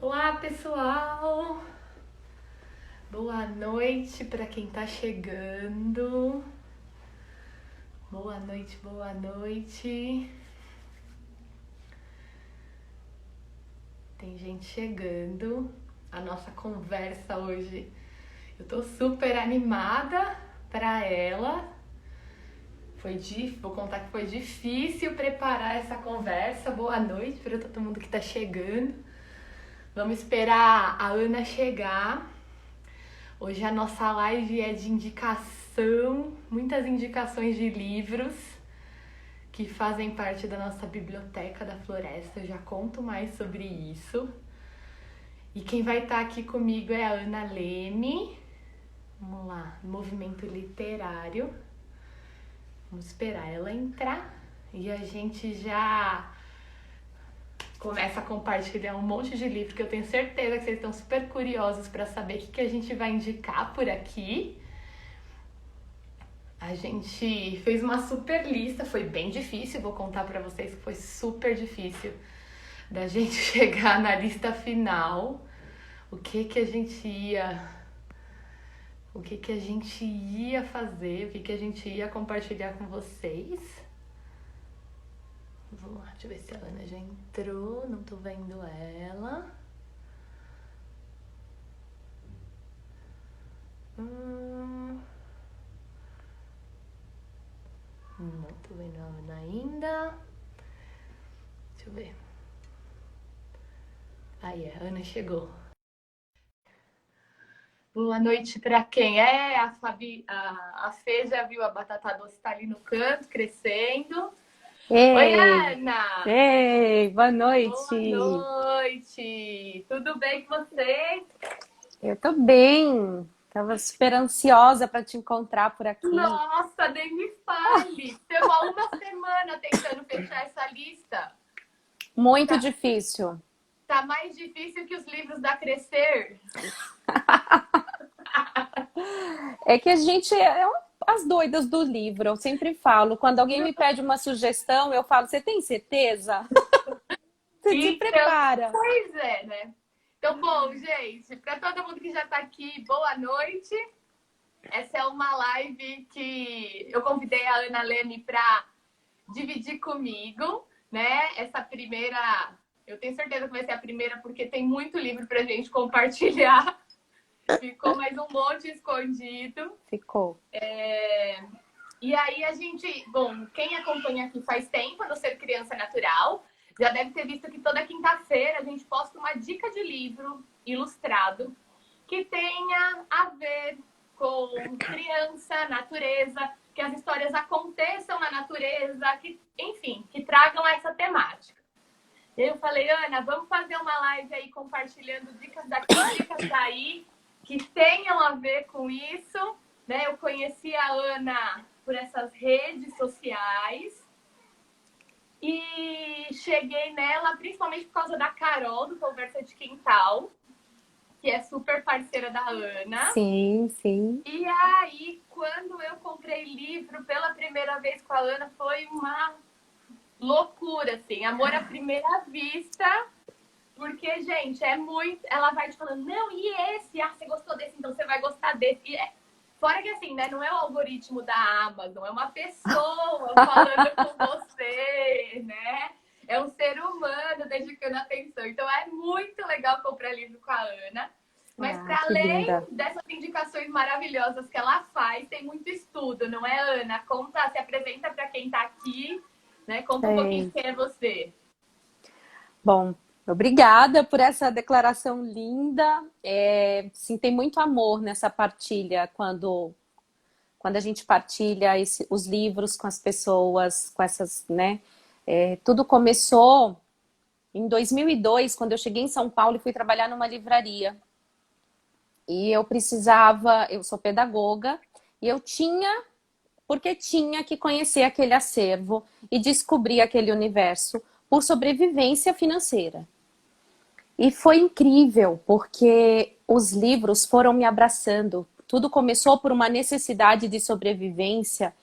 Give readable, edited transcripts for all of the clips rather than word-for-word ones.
Olá, pessoal! Boa noite para quem tá chegando. Boa noite, boa noite. Tem gente chegando. A nossa conversa hoje, eu tô super animada para ela. Vou contar que foi difícil preparar essa conversa. Boa noite para todo mundo que tá chegando. Vamos esperar a Ana chegar. Hoje a nossa live é de indicação, muitas indicações de livros que fazem parte da nossa biblioteca da Floresta. Eu já conto mais sobre isso. E quem vai estar aqui comigo é a Ana Leme. Vamos lá, movimento literário. Vamos esperar ela entrar e a gente já começa a compartilhar um monte de livro que eu tenho certeza que vocês estão super curiosos para saber o que a gente vai indicar por aqui. A gente fez uma super lista, foi bem difícil, vou contar para vocês que foi super difícil da gente chegar na lista final. O que a gente ia fazer, o que a gente ia compartilhar com vocês. Vamos lá, deixa eu ver se a Ana já entrou, não tô vendo ela. Não tô vendo a Ana ainda. Deixa eu ver. Aí, a Ana chegou. Boa noite para quem é. A Fabi, a Fê já viu a batata doce tá ali no canto, crescendo. Oi, Ei, Ana! ei, boa Boa noite. noite! Tudo bem com vocês? Eu tô bem. Tava super ansiosa para te encontrar por aqui. Nossa, nem me fale! Estamos há uma semana tentando fechar essa lista. Muito Tá, difícil. tá mais difícil que os livros da Crescer. É que a gente as doidas do livro. Eu sempre falo, quando alguém me pede uma sugestão, eu falo: "Você tem certeza?" Você se Então, prepara. pois é, né? Então, bom, gente, para todo mundo que já está aqui, boa noite. Essa é uma live que eu convidei a Ana Leme para dividir comigo, né? Essa primeira, eu tenho certeza que vai ser a primeira, porque tem muito livro para a gente compartilhar. Ficou mais um monte escondido. Ficou. E aí a gente, bom, quem acompanha aqui faz tempo no Ser Criança Natural, já deve ter visto que toda quinta-feira a gente posta uma dica de livro ilustrado que tenha a ver com criança, natureza, que as histórias aconteçam na natureza, que, enfim, que tragam essa temática. Eu falei, Ana, vamos fazer uma live aí compartilhando dicas daqui, dicas daí, que tenham a ver com isso, né? Eu conheci a Ana por essas redes sociais e cheguei nela principalmente por causa da Carol, do Conversa de Quintal, que é super parceira da Ana. Sim, sim. E aí, quando eu comprei livro pela primeira vez com a Ana, foi uma loucura, assim, amor à primeira vista. Porque, gente, é muito. Ela vai te falando, não, e esse? Ah, você gostou desse, então você vai gostar desse. Fora que, assim, né, não é o algoritmo da Amazon, é uma pessoa falando com você, né? É um ser humano dedicando atenção. Então, é muito legal comprar livro com a Ana. Mas, Ah, para que além linda. dessas indicações maravilhosas que ela faz, tem muito estudo, não é, Ana? Conta, se apresenta para quem está aqui, né? Conta um pouquinho É. quem é você. Bom, obrigada por essa declaração linda. Sim, tem muito amor nessa partilha quando a gente partilha os livros com as pessoas, com essas, né? Tudo começou em 2002, quando eu cheguei em São Paulo e fui trabalhar numa livraria. E eu sou pedagoga, e porque tinha que conhecer aquele acervo e descobrir aquele universo por sobrevivência financeira. E foi incrível, porque os livros foram me abraçando. Tudo começou por uma necessidade de sobrevivência.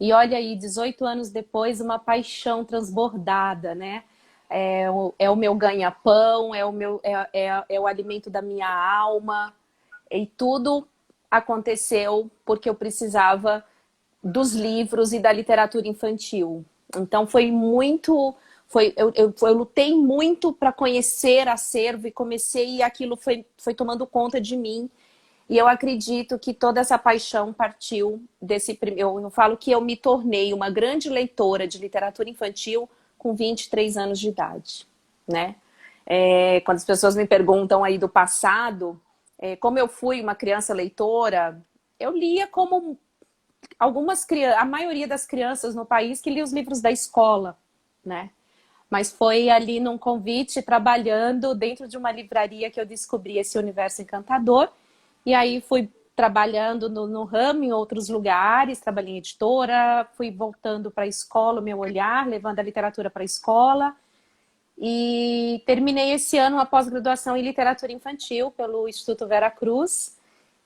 E olha aí, 18 anos depois, uma paixão transbordada, né? é o meu ganha-pão, é o alimento da minha alma. E tudo aconteceu porque eu precisava dos livros e da literatura infantil. Então foi muito... eu lutei muito para conhecer acervo e comecei e aquilo foi tomando conta de mim. E eu acredito que toda essa paixão partiu desse primeiro... Eu falo que eu me tornei uma grande leitora de literatura infantil com 23 anos de idade, né? Quando as pessoas me perguntam aí do passado, como eu fui uma criança leitora, eu lia como a maioria das crianças no país que lia os livros da escola, né? Mas foi ali num convite, trabalhando dentro de uma livraria que eu descobri esse universo encantador. E aí fui trabalhando no ramo em outros lugares, trabalhei em editora, fui voltando para a escola, o meu olhar, levando a literatura para a escola. E terminei esse ano uma pós-graduação em literatura infantil pelo Instituto Vera Cruz.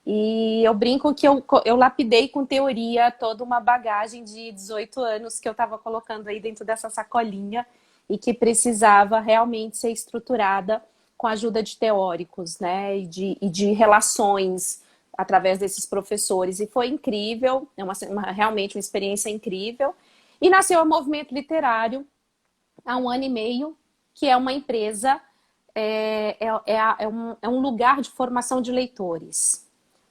E eu brinco que eu lapidei com teoria toda uma bagagem de 18 anos que eu estava colocando aí dentro dessa sacolinha e que precisava realmente ser estruturada com a ajuda de teóricos, né? E de relações através desses professores. E foi incrível, realmente uma experiência incrível. E nasceu o Movimento Literário há 1 ano e meio, que é uma empresa, é um lugar de formação de leitores,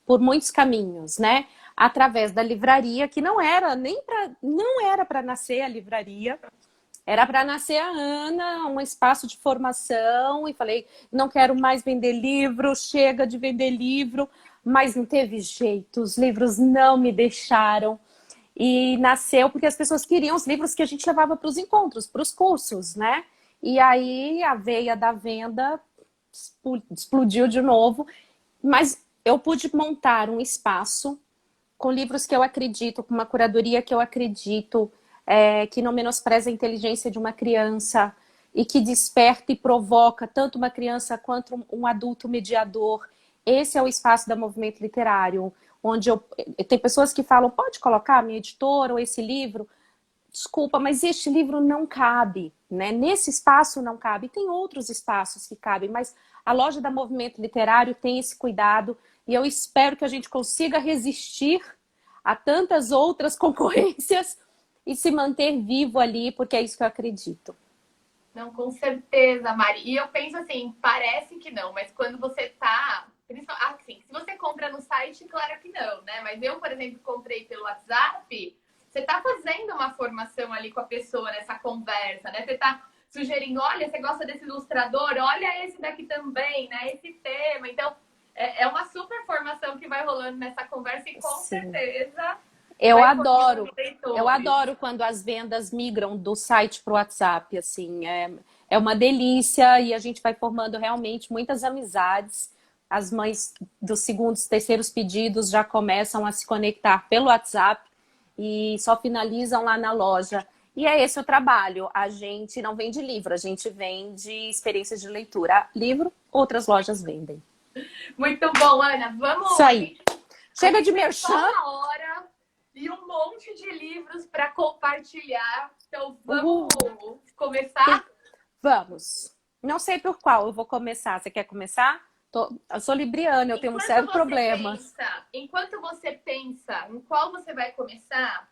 por muitos caminhos, né? Através da livraria, que não era para nascer a livraria, era para nascer a Ana, um espaço de formação, e falei, não quero mais vender livro, chega de vender livro, mas não teve jeito, os livros não me deixaram. E nasceu porque as pessoas queriam os livros que a gente levava para os encontros, para os cursos, né? E aí a veia da venda explodiu de novo, mas eu pude montar um espaço com livros que eu acredito, com uma curadoria que eu acredito, que não menospreza a inteligência de uma criança e que desperta e provoca tanto uma criança quanto um adulto mediador. Esse é o espaço da Movimento Literário, onde tem pessoas que falam, pode colocar a minha editora ou esse livro? Desculpa, mas este livro não cabe, né? Nesse espaço não cabe. Tem outros espaços que cabem, mas a loja da Movimento Literário tem esse cuidado e eu espero que a gente consiga resistir a tantas outras concorrências e se manter vivo ali, porque é isso que eu acredito. Não, com certeza, Mari. E eu penso assim, parece que não, mas quando você tá... Assim, se você compra no site, claro que não, né? Mas eu, por exemplo, comprei pelo WhatsApp, você tá fazendo uma formação ali com a pessoa nessa conversa, né? Você tá sugerindo, olha, você gosta desse ilustrador? Olha esse daqui também, né? Esse tema. Então, é uma super formação que vai rolando nessa conversa e com Sim. certeza... Eu adoro quando as vendas migram do site para o WhatsApp, assim, é uma delícia e a gente vai formando realmente muitas amizades. As mães dos segundos, terceiros pedidos já começam a se conectar pelo WhatsApp e só finalizam lá na loja. E é esse o trabalho. A gente não vende livro, a gente vende experiências de leitura. Livro, outras lojas vendem. Muito bom, Ana. Vamos. Isso aí. Chega de merchan. Uma hora e um monte de livros para compartilhar. Então, vamos começar? Vamos. Não sei por qual eu vou começar. Você quer começar? Eu sou libriana, eu tenho um sério problema. Enquanto você pensa em qual você vai começar,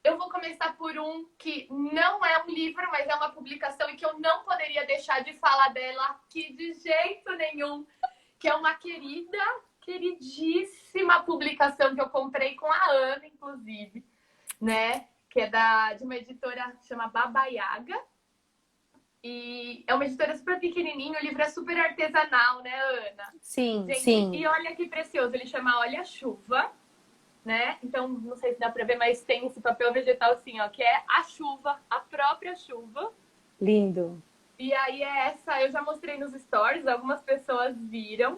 eu vou começar por um que não é um livro, mas é uma publicação e que eu não poderia deixar de falar dela aqui de jeito nenhum, que é uma queridíssima publicação que eu comprei com a Ana, inclusive, né? Que é de uma editora que chama Baba Yaga. E é uma editora super pequenininha, o livro é super artesanal, né, Ana? Sim, gente, sim. E olha que precioso, ele chama Olha a Chuva, né? Então, não sei se dá pra ver, mas tem esse papel vegetal assim, ó, que é a chuva, a própria chuva. Lindo. E aí eu já mostrei nos stories, algumas pessoas viram.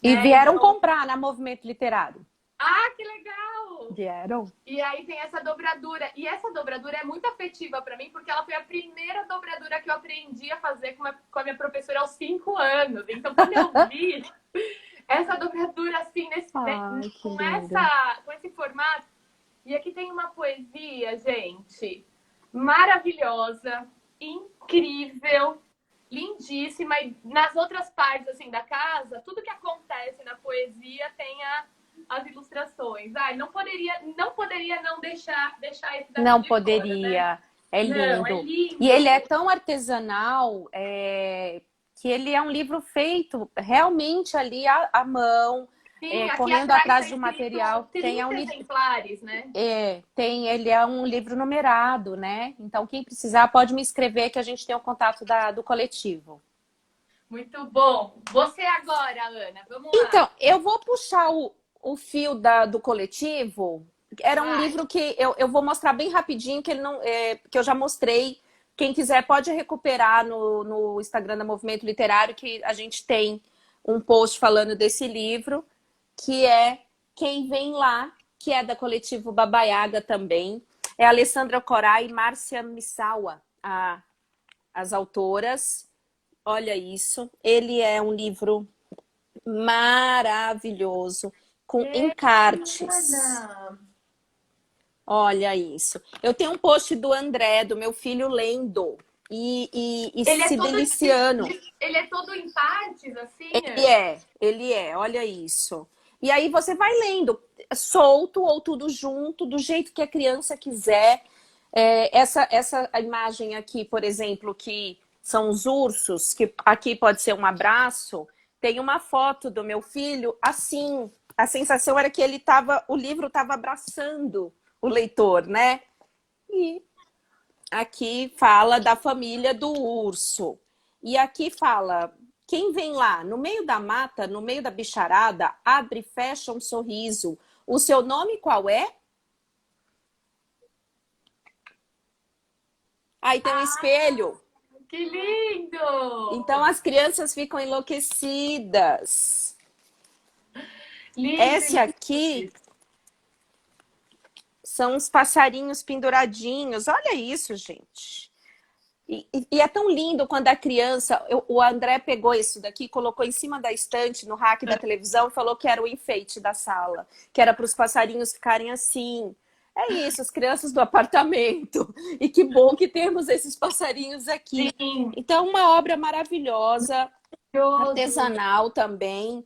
E vieram comprar na Movimento Literário. Ah, que legal! Vieram. E aí tem essa dobradura. E essa dobradura é muito afetiva para mim, porque ela foi a primeira dobradura que eu aprendi a fazer com a minha professora aos 5 anos. Então, quando eu vi essa dobradura assim, com esse formato... E aqui tem uma poesia, gente, maravilhosa, incrível, lindíssima. E nas outras partes, assim, da casa, tudo que acontece na poesia tem as ilustrações. Ai, não poderia não deixar esse daqui Não de fora, né? poderia. É Não, é lindo. E ele lindo. é tão artesanal, que ele é um livro feito realmente ali à mão, Sim, aqui correndo atrás atrás está de um escrito material. 30 exemplares, né? Ele é um livro numerado, né? Então, quem precisar pode me escrever que a gente tem o contato do coletivo. Muito bom. Você agora, Ana, vamos lá. Então, eu vou puxar o fio do coletivo. Era um Vai. livro que eu vou mostrar bem rapidinho, que ele não, que eu já mostrei. Quem quiser pode recuperar no Instagram da Movimento Literário, que a gente tem um post falando desse livro, que é Quem Vem Lá, que é da coletivo Baba Yaga também. É Alessandra Corai e Márcia Missawa, as autoras. Olha isso. Ele é um livro maravilhoso, com encartes. Ana. Olha isso. Eu tenho um post do André, do meu filho, lendo e Ele é se todo deliciando. ele é todo em partes, assim? Ele é, olha isso. E aí você vai lendo, solto ou tudo junto, do jeito que a criança quiser. Essa imagem aqui, por exemplo, que são os ursos, que aqui pode ser um abraço, tem uma foto do meu filho assim. A sensação era que o livro estava abraçando o leitor, né? E aqui fala da família do urso. E aqui fala, quem vem lá no meio da mata, no meio da bicharada, abre e fecha um sorriso. O seu nome qual é? Aí tem um espelho. Que lindo! Então as crianças ficam enlouquecidas. Lindo, Esse lindo. aqui são os passarinhos penduradinhos. Olha isso, gente. E é tão lindo quando a criança. O André pegou isso daqui, colocou em cima da estante no rack da televisão e falou que era o enfeite da sala, que era para os passarinhos ficarem assim. É isso, as crianças do apartamento. E que bom que temos esses passarinhos aqui. Sim, Então, uma obra maravilhosa, maravilhoso. artesanal também,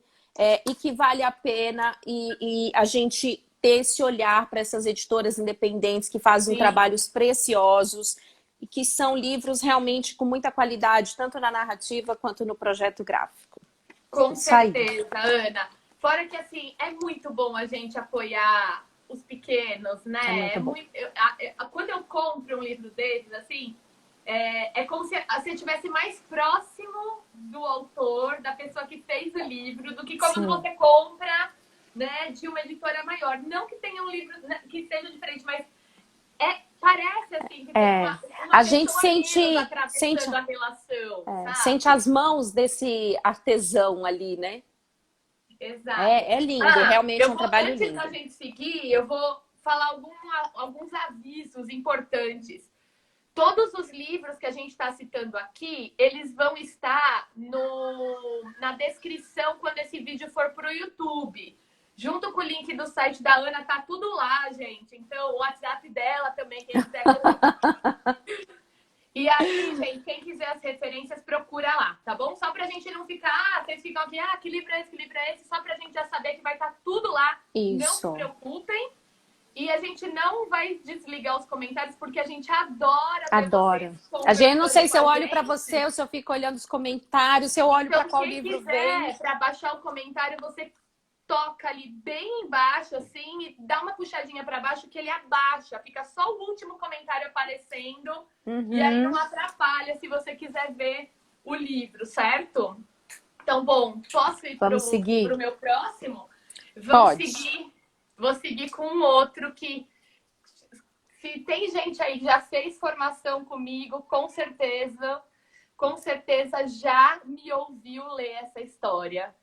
e que vale a pena e a gente ter esse olhar para essas editoras independentes que fazem Sim, trabalhos preciosos e que são livros realmente com muita qualidade, tanto na narrativa quanto no projeto gráfico. com Isso aí. certeza, Ana. Fora que, assim, é muito bom a gente apoiar os pequenos, É né? muito bom. Quando eu compro um livro desses, assim, é como se você estivesse mais próximo do autor, da pessoa que fez o livro, do que quando Sim. você compra, né, de uma editora maior. Não que tenha um livro, né, que seja diferente, mas parece assim que tem uma A gente pessoa menos sente, atravessando a relação, sente sabe? as mãos desse artesão ali, né? Exato. É lindo, realmente é um trabalho Antes da lindo. gente seguir, eu vou falar alguns avisos importantes. Todos os livros que a gente está citando aqui, eles vão estar na descrição quando esse vídeo for para o YouTube. Junto com o link do site da Ana, tá tudo lá, gente. Então, o WhatsApp dela também, quem quiser. E aí, gente, quem quiser as referências, procura lá, tá bom? Só pra gente não ficar, vocês ficam aqui, que livro é esse, que livro é esse? Só pra gente já saber que vai estar tudo lá. Não se Isso. preocupem. E a gente não vai desligar os comentários, porque a gente adora ver Adoro. vocês A gente não sei conversando se com eu a olho para gente. você ou se eu fico olhando os comentários, se eu olho para Então, qual quem livro vem. quiser, para baixar o comentário, você toca ali bem embaixo, assim, e dá uma puxadinha para baixo que ele abaixa. Fica só o último comentário aparecendo. E aí não atrapalha se você quiser ver o livro, certo? Então, bom, posso ir Vamos seguir? pro meu próximo? Pode. Vou seguir com um outro que, se tem gente aí que já fez formação comigo, com certeza já me ouviu ler essa história.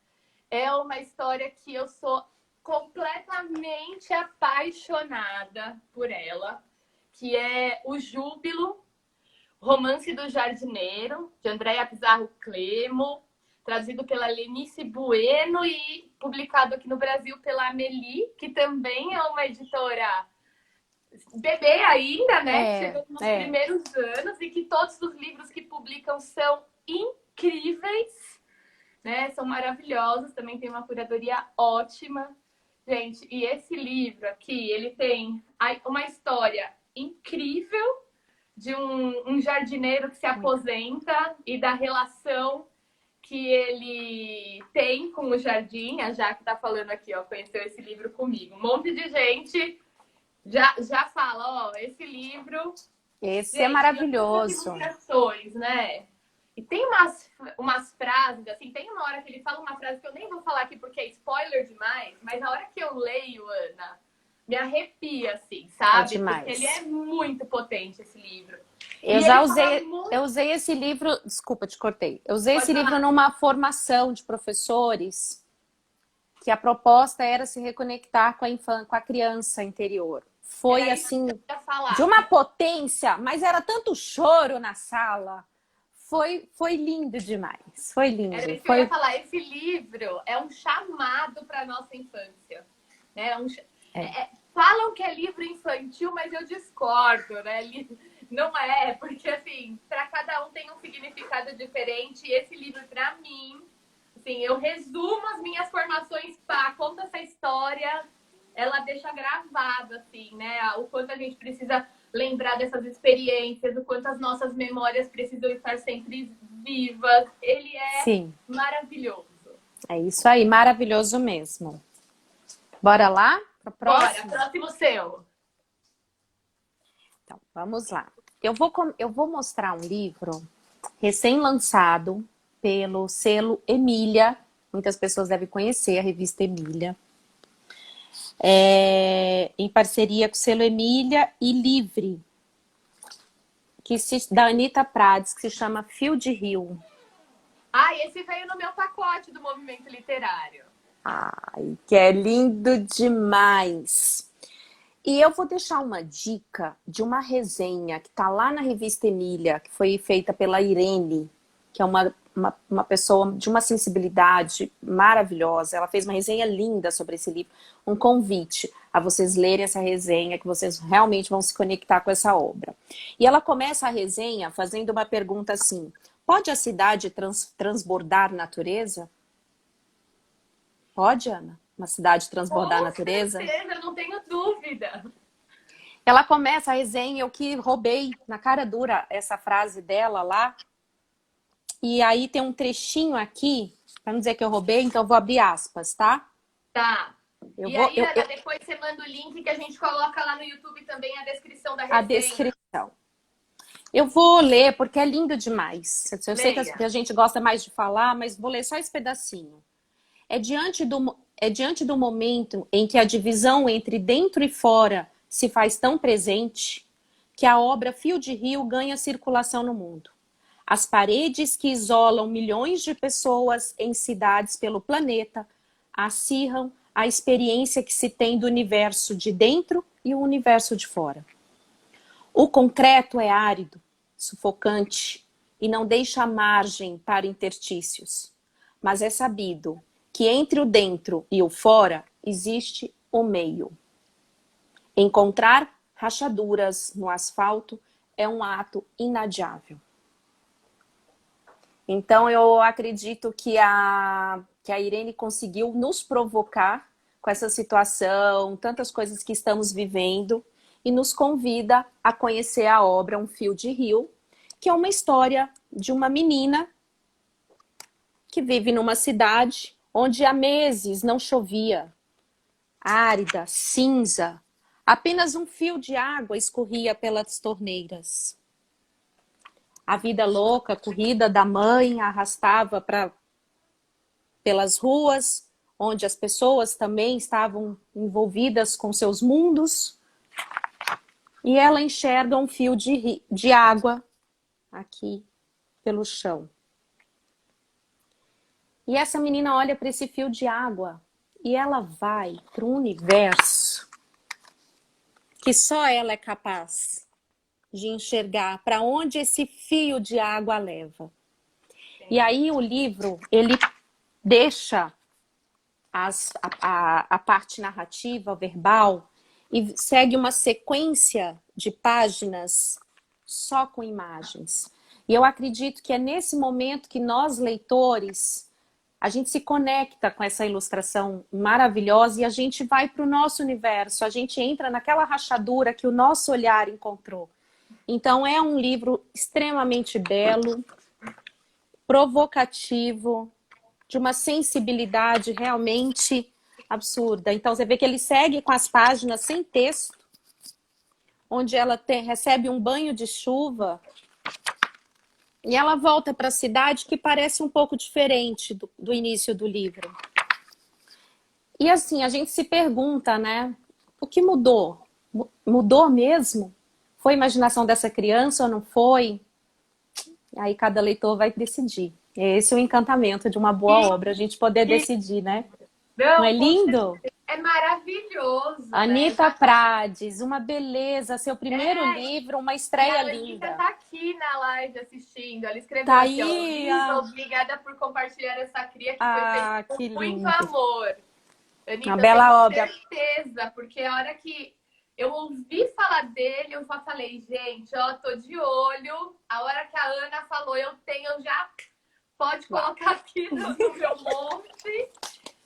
É uma história que eu sou completamente apaixonada por ela, que é O Júbilo, Romance do Jardineiro, de Andréa Pizarro Clemo, traduzido pela Lenice Bueno e publicado aqui no Brasil pela Amélie, que também é uma editora bebê ainda, né? Chegando nos primeiros anos, e que todos os livros que publicam são incríveis, né? São maravilhosos, também tem uma curadoria ótima. Gente, e esse livro aqui, ele tem uma história incrível de um jardineiro que se aposenta e da relação que ele tem com o jardim. A Jaque tá falando aqui, ó, conheceu esse livro comigo. Um monte de gente já fala, ó, esse livro... Esse Gente, é maravilhoso. ilustrações, né? E tem umas frases, assim, tem uma hora que ele fala uma frase que eu nem vou falar aqui porque é spoiler demais, mas na hora que eu leio, Ana, me arrepia, assim, sabe? Demais. Porque ele é muito potente, esse livro. Eu usei esse livro, desculpa, te cortei. Eu usei Pode esse falar. livro numa formação de professores que a proposta era se reconectar com a criança interior. Foi assim, de uma potência, mas era tanto choro na sala. Foi lindo demais. Foi lindo. Era isso que eu ia falar. Esse livro é um chamado para a nossa infância. Né? Falam que é livro infantil, mas eu discordo, né? Não é, porque assim, para cada um tem um significado diferente. E esse livro, para mim, assim, eu resumo as minhas formações, conta essa história, ela deixa gravado, assim, né? O quanto a gente precisa lembrar dessas experiências, o quanto as nossas memórias precisam estar sempre vivas. Ele é maravilhoso. É isso aí, maravilhoso mesmo. Bora lá? Bora, próximo seu. Então, vamos lá. Eu vou mostrar um livro recém-lançado pelo selo Emília. Muitas pessoas devem conhecer a revista Emília. Em parceria com o selo Emília e Livre, da Anitta Prades, que se chama Fio de Rio. Esse veio no meu pacote do movimento literário. Ai, que é lindo demais. E eu vou deixar uma dica de uma resenha que está lá na revista Emília, que foi feita pela Irene, que é uma pessoa de uma sensibilidade maravilhosa. Ela fez uma resenha linda sobre esse livro, um convite a vocês lerem essa resenha, que vocês realmente vão se conectar com essa obra. E ela começa a resenha fazendo uma pergunta assim: pode a cidade transbordar natureza? Pode, Ana? Uma cidade transbordar a natureza? Com certeza, eu não tenho dúvida. Ela começa a resenha, eu que roubei na cara dura essa frase dela lá. E aí tem um trechinho aqui, para não dizer que eu roubei, então eu vou abrir aspas, tá? Tá. Ana, depois você manda o link que a gente coloca lá no YouTube também a descrição da resenha. A descrição. Eu vou ler porque é lindo demais. Eu sei que a gente gosta mais de falar, mas vou ler só esse pedacinho. É diante do momento em que a divisão entre dentro e fora se faz tão presente que a obra Fio de Rio ganha circulação no mundo. As paredes que isolam milhões de pessoas em cidades pelo planeta acirram a experiência que se tem do universo de dentro e o universo de fora. O concreto é árido, sufocante e não deixa margem para interstícios. Mas é sabido que entre o dentro e o fora existe o meio. Encontrar rachaduras no asfalto é um ato inadiável. Então eu acredito que a Irene conseguiu nos provocar com essa situação, tantas coisas que estamos vivendo, e nos convida a conhecer a obra Um Fio de Rio, que é uma história de uma menina que vive numa cidade onde há meses não chovia, árida, cinza, apenas um fio de água escorria pelas torneiras. A vida louca, a corrida da mãe a arrastava pelas ruas, onde as pessoas também estavam envolvidas com seus mundos, e ela enxerga um fio de água aqui pelo chão. E essa menina olha para esse fio de água e ela vai para um universo que só ela é capaz de enxergar para onde esse fio de água leva. E aí o livro, ele deixa a parte narrativa, verbal, e segue uma sequência de páginas só com imagens. E eu acredito que é nesse momento que nós, leitores, a gente se conecta com essa ilustração maravilhosa e a gente vai para o nosso universo, a gente entra naquela rachadura que o nosso olhar encontrou. Então é um livro extremamente belo, provocativo, de uma sensibilidade realmente absurda. Então você vê que ele segue com as páginas sem texto, onde ela recebe um banho de chuva e ela volta para a cidade que parece um pouco diferente do início do livro. E assim, a gente se pergunta, né? O que mudou? Mudou mesmo? Foi a imaginação dessa criança ou não foi? Aí cada leitor vai decidir. Esse é o encantamento de uma boa obra, a gente poder decidir, né? Não é Não, lindo? é maravilhoso, Anita né? Prades, uma beleza, seu primeiro livro, uma E estreia a Anitta linda. tá aqui na live assistindo. Ela escreveu Tá aqui, ó. aí, Lisa, obrigada por compartilhar essa cria que foi feita com que muito lindo. amor. Uma Anitta, eu tenho bela obra. certeza, porque a hora que eu ouvi falar dele, eu já falei, gente, ó, tô de olho. A hora que a Ana falou, eu já pode colocar aqui no meu monte.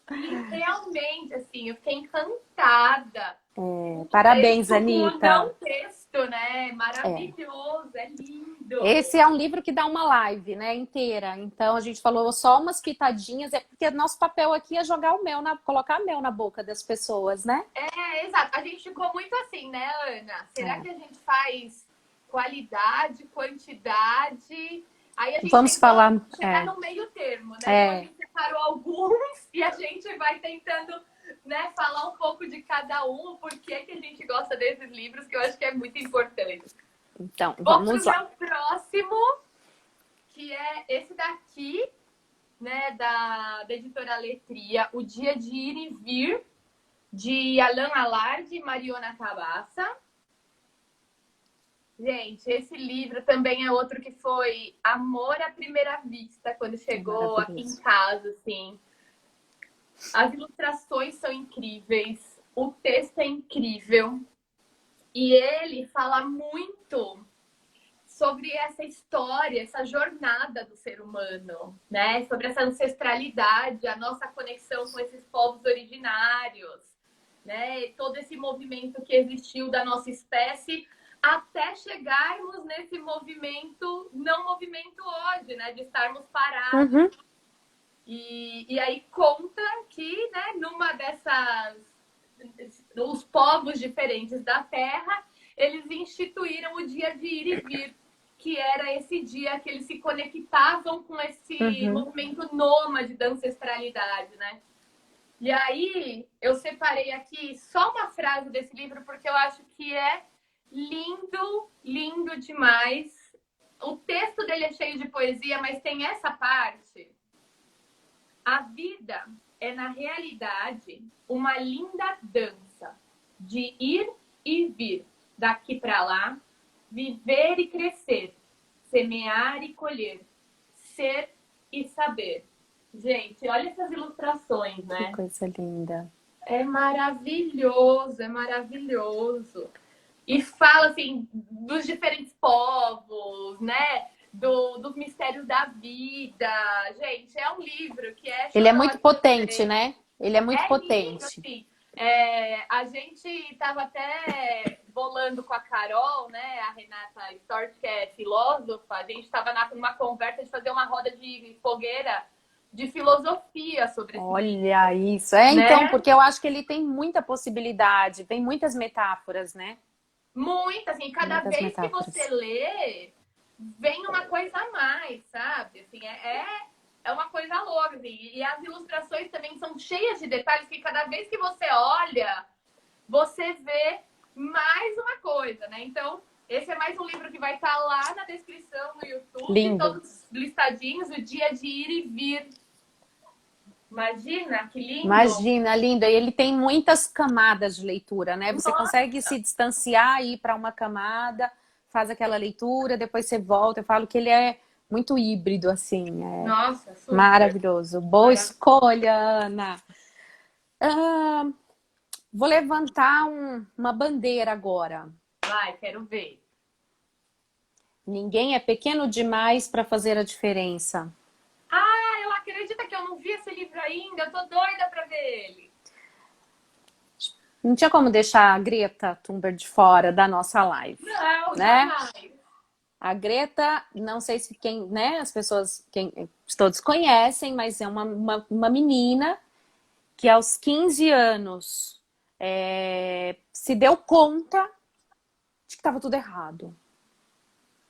E realmente, assim, eu fiquei encantada. Parabéns, Isso muda Anitta. um texto, né? Maravilhoso, é lindo. Esse é um livro que dá uma live, né, inteira. Então a gente falou só umas pitadinhas, é porque nosso papel aqui é jogar o mel, colocar mel na boca das pessoas, né? Exato. A gente ficou muito assim, né, Ana? Será que a gente faz qualidade, quantidade? Aí a gente Vamos tentou falar. chegar no meio termo, né? Então a gente separou alguns e a gente vai tentando, né, falar um pouco de cada um, por que a gente gosta desses livros, que eu acho que é muito importante. Então, vamos lá. O próximo, que é esse daqui, né, da editora Letria, O Dia de Ir e Vir, de Alain Allard e Mariona Tabassa. Gente, esse livro também é outro que foi amor à primeira vista, quando chegou aqui em casa, assim. As ilustrações são incríveis, o texto é incrível. E ele fala muito sobre essa história, essa jornada do ser humano, né? Sobre essa ancestralidade, a nossa conexão com esses povos originários, né? Todo esse movimento que existiu da nossa espécie até chegarmos nesse movimento, não movimento hoje, né? De estarmos parados. Uhum. E aí conta que, né, numa dessas... os povos diferentes da Terra, eles instituíram o dia de ir e vir, que era esse dia que eles se conectavam com esse movimento nômade da ancestralidade, né? E aí, eu separei aqui só uma frase desse livro, porque eu acho que é lindo, lindo demais. O texto dele é cheio de poesia, mas tem essa parte. A vida é, na realidade, uma linda dança de ir e vir, daqui para lá, viver e crescer, semear e colher, ser e saber. Gente, olha essas ilustrações, né? Que coisa linda. É maravilhoso, é maravilhoso. E fala, assim, dos diferentes povos, né? Dos mistérios da vida. Gente, é um livro que é... Ele é muito potente, né? Ele é muito potente. Lindo, assim. A gente estava até bolando com a Carol, né? A Renata Storch, que é filósofa. A gente estava numa conversa de fazer uma roda de fogueira de filosofia sobre esse livro. Olha isso. Então, porque eu acho que ele tem muita possibilidade, tem muitas metáforas, né? Muito, assim, cada Muitas vez metáforas. que você lê, vem uma coisa a mais, sabe? Assim, é uma coisa louca, assim. E as ilustrações também são cheias de detalhes que cada vez que você olha, você vê mais uma coisa, né? Então, esse é mais um livro que vai estar lá na descrição no YouTube. Lindo. Todos listadinhos, o dia de ir e vir. Imagina, que lindo. Imagina, lindo. E ele tem muitas camadas de leitura, né? Você consegue se distanciar e ir para uma camada, faz aquela leitura, depois você volta. Eu falo que ele é muito híbrido, assim. Nossa, super. Maravilhoso. Boa escolha, Ana. Vou levantar uma bandeira agora. Vai, quero ver. Ninguém é pequeno demais para fazer a diferença. Ah, eu acredito que eu não vi esse livro ainda. Eu tô doida pra ver ele. Não tinha como deixar a Greta Thunberg de fora da nossa live, Não, né? jamais. A Greta, não sei se quem, né, as pessoas, quem todos conhecem, mas é uma menina que aos 15 anos se deu conta de que estava tudo errado.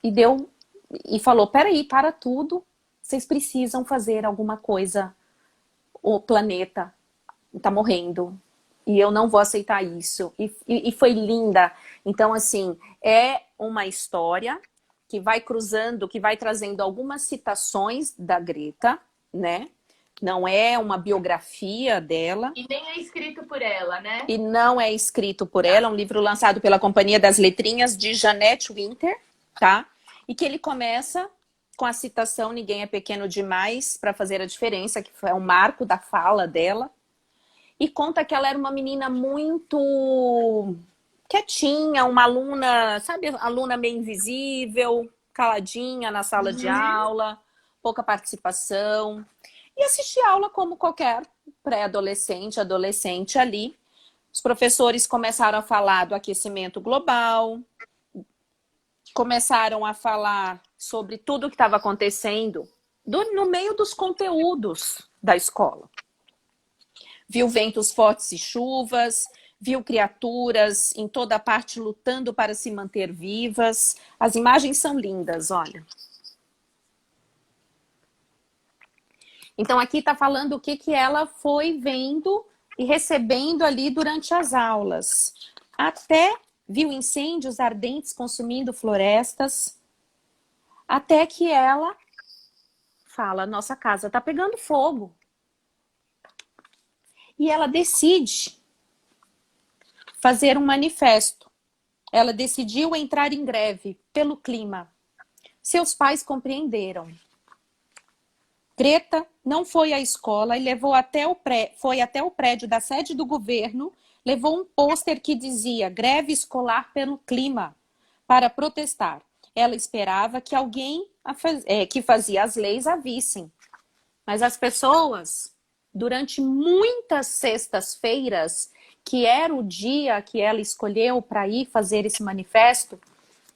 E falou, peraí, para tudo, vocês precisam fazer alguma coisa, o planeta está morrendo, e eu não vou aceitar isso. E foi linda. Então, assim, é uma história que vai cruzando, que vai trazendo algumas citações da Greta, né? Não é uma biografia dela. E nem é escrito por ela, né? E não é escrito por Tá. ela, é um livro lançado pela Companhia das Letrinhas de Jeanette Winter, tá? E que ele começa com a citação Ninguém é pequeno demais para fazer a diferença, que é o marco da fala dela. E conta que ela era uma menina muito quietinha, uma aluna, sabe, aluna meio invisível, caladinha na sala de aula, pouca participação. E assistia aula como qualquer pré-adolescente, adolescente ali. Os professores começaram a falar do aquecimento global, começaram a falar sobre tudo o que estava acontecendo no meio dos conteúdos da escola. Viu ventos fortes e chuvas, viu criaturas em toda parte lutando para se manter vivas. As imagens são lindas, olha. Então aqui está falando o que ela foi vendo e recebendo ali durante as aulas. Até viu incêndios ardentes consumindo florestas, até que ela fala, nossa casa está pegando fogo. E ela decide fazer um manifesto. Ela decidiu entrar em greve pelo clima. Seus pais compreenderam. Greta não foi à escola e foi até o prédio da sede do governo, levou um pôster que dizia greve escolar pelo clima para protestar. Ela esperava que alguém que fazia as leis a vissem. Mas as pessoas, durante muitas sextas-feiras, que era o dia que ela escolheu para ir fazer esse manifesto,